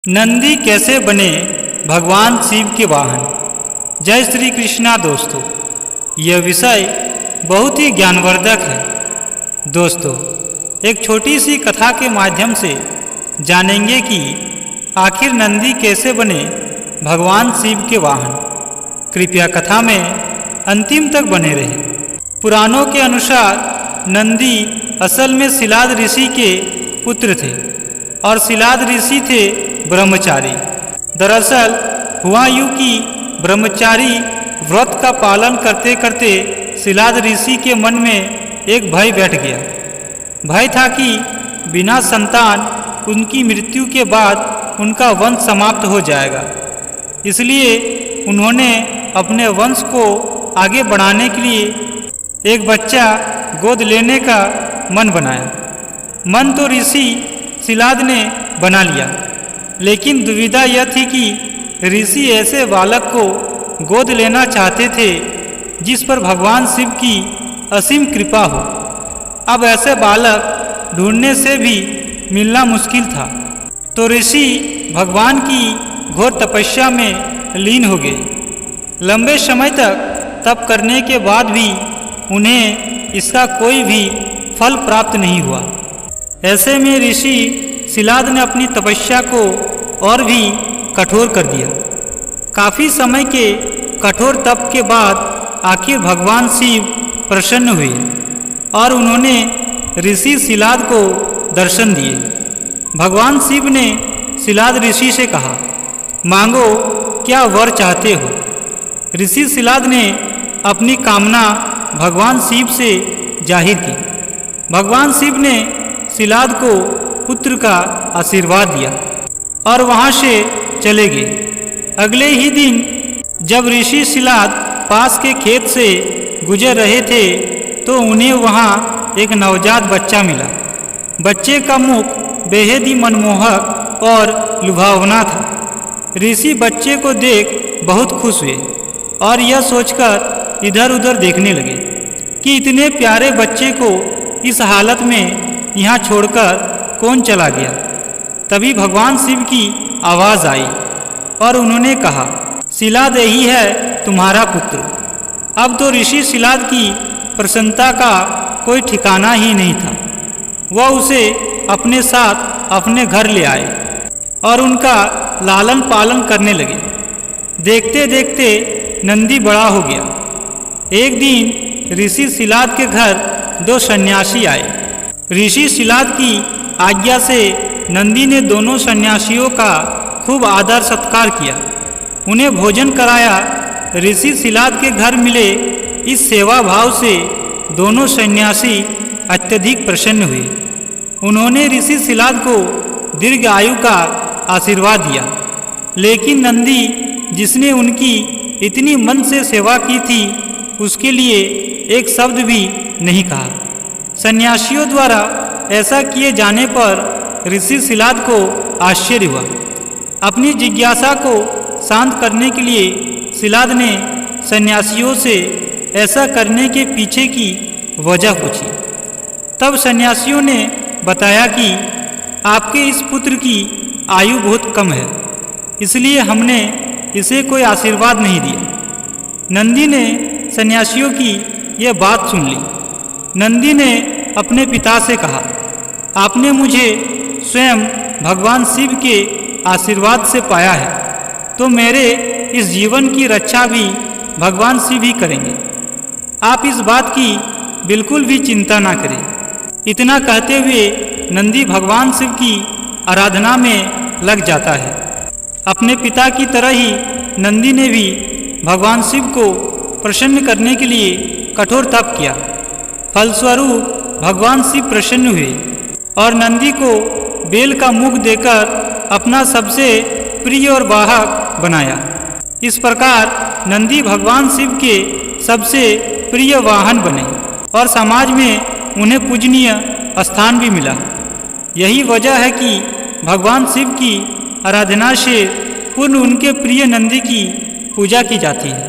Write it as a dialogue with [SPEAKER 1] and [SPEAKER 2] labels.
[SPEAKER 1] नंदी कैसे बने भगवान शिव के वाहन। जय श्री कृष्णा दोस्तों, यह विषय बहुत ही ज्ञानवर्धक है। दोस्तों, एक छोटी सी कथा के माध्यम से जानेंगे कि आखिर नंदी कैसे बने भगवान शिव के वाहन। कृपया कथा में अंतिम तक बने रहें। पुराणों के अनुसार नंदी असल में शिलाद ऋषि के पुत्र थे और शिलाद ऋषि थे ब्रह्मचारी। दरअसल हुआ यूं कि ब्रह्मचारी व्रत का पालन करते करते शिलाद ऋषि के मन में एक भय बैठ गया। भय था कि बिना संतान उनकी मृत्यु के बाद उनका वंश समाप्त हो जाएगा। इसलिए उन्होंने अपने वंश को आगे बढ़ाने के लिए एक बच्चा गोद लेने का मन बनाया। मन तो ऋषि शिलाद ने बना लिया, लेकिन दुविधा यह थी कि ऋषि ऐसे बालक को गोद लेना चाहते थे जिस पर भगवान शिव की असीम कृपा हो। अब ऐसे बालक ढूंढने से भी मिलना मुश्किल था, तो ऋषि भगवान की घोर तपस्या में लीन हो गए। लंबे समय तक तप करने के बाद भी उन्हें इसका कोई भी फल प्राप्त नहीं हुआ। ऐसे में ऋषि शिलाद ने अपनी तपस्या को और भी कठोर कर दिया। काफ़ी समय के कठोर तप के बाद आखिर भगवान शिव प्रसन्न हुए और उन्होंने ऋषि शिलाद को दर्शन दिए। भगवान शिव ने शिलाद ऋषि से कहा, मांगो, क्या वर चाहते हो। ऋषि शिलाद ने अपनी कामना भगवान शिव से जाहिर की। भगवान शिव ने शिलाद को पुत्र का आशीर्वाद दिया और वहाँ से चले गए। अगले ही दिन जब ऋषि शिलाद पास के खेत से गुजर रहे थे तो उन्हें वहाँ एक नवजात बच्चा मिला। बच्चे का मुख बेहद ही मनमोहक और लुभावना था। ऋषि बच्चे को देख बहुत खुश हुए और यह सोचकर इधर उधर देखने लगे कि इतने प्यारे बच्चे को इस हालत में यहाँ छोड़कर कौन चला गया। तभी भगवान शिव की आवाज़ आई और उन्होंने कहा, शिलाद यही है तुम्हारा पुत्र। अब तो ऋषि शिलाद की प्रसन्नता का कोई ठिकाना ही नहीं था। वह उसे अपने साथ अपने घर ले आए और उनका लालन पालन करने लगे। देखते देखते नंदी बड़ा हो गया। एक दिन ऋषि शिलाद के घर दो सन्यासी आए। ऋषि शिलाद की आज्ञा से नंदी ने दोनों सन्यासियों का खूब आदर सत्कार किया, उन्हें भोजन कराया। ऋषि शिलाद के घर मिले इस सेवा भाव से दोनों सन्यासी अत्यधिक प्रसन्न हुए। उन्होंने ऋषि शिलाद को दीर्घ आयु का आशीर्वाद दिया, लेकिन नंदी जिसने उनकी इतनी मन से सेवा की थी उसके लिए एक शब्द भी नहीं कहा। सन्यासियों द्वारा ऐसा किए जाने पर ऋषि शिलाद को आश्चर्य हुआ। अपनी जिज्ञासा को शांत करने के लिए शिलाद ने सन्यासियों से ऐसा करने के पीछे की वजह पूछी। तब सन्यासियों ने बताया कि आपके इस पुत्र की आयु बहुत कम है, इसलिए हमने इसे कोई आशीर्वाद नहीं दिया। नंदी ने सन्यासियों की यह बात सुन ली। नंदी ने अपने पिता से कहा, आपने मुझे स्वयं भगवान शिव के आशीर्वाद से पाया है, तो मेरे इस जीवन की रक्षा भी भगवान शिव ही करेंगे। आप इस बात की बिल्कुल भी चिंता ना करें। इतना कहते हुए नंदी भगवान शिव की आराधना में लग जाता है। अपने पिता की तरह ही नंदी ने भी भगवान शिव को प्रसन्न करने के लिए कठोर तप किया। फलस्वरूप भगवान शिव प्रसन्न हुए और नंदी को बेल का मुख देकर अपना सबसे प्रिय और वाहक बनाया। इस प्रकार नंदी भगवान शिव के सबसे प्रिय वाहन बने और समाज में उन्हें पूजनीय स्थान भी मिला। यही वजह है कि भगवान शिव की आराधना से पूर्ण उनके प्रिय नंदी की पूजा की जाती है।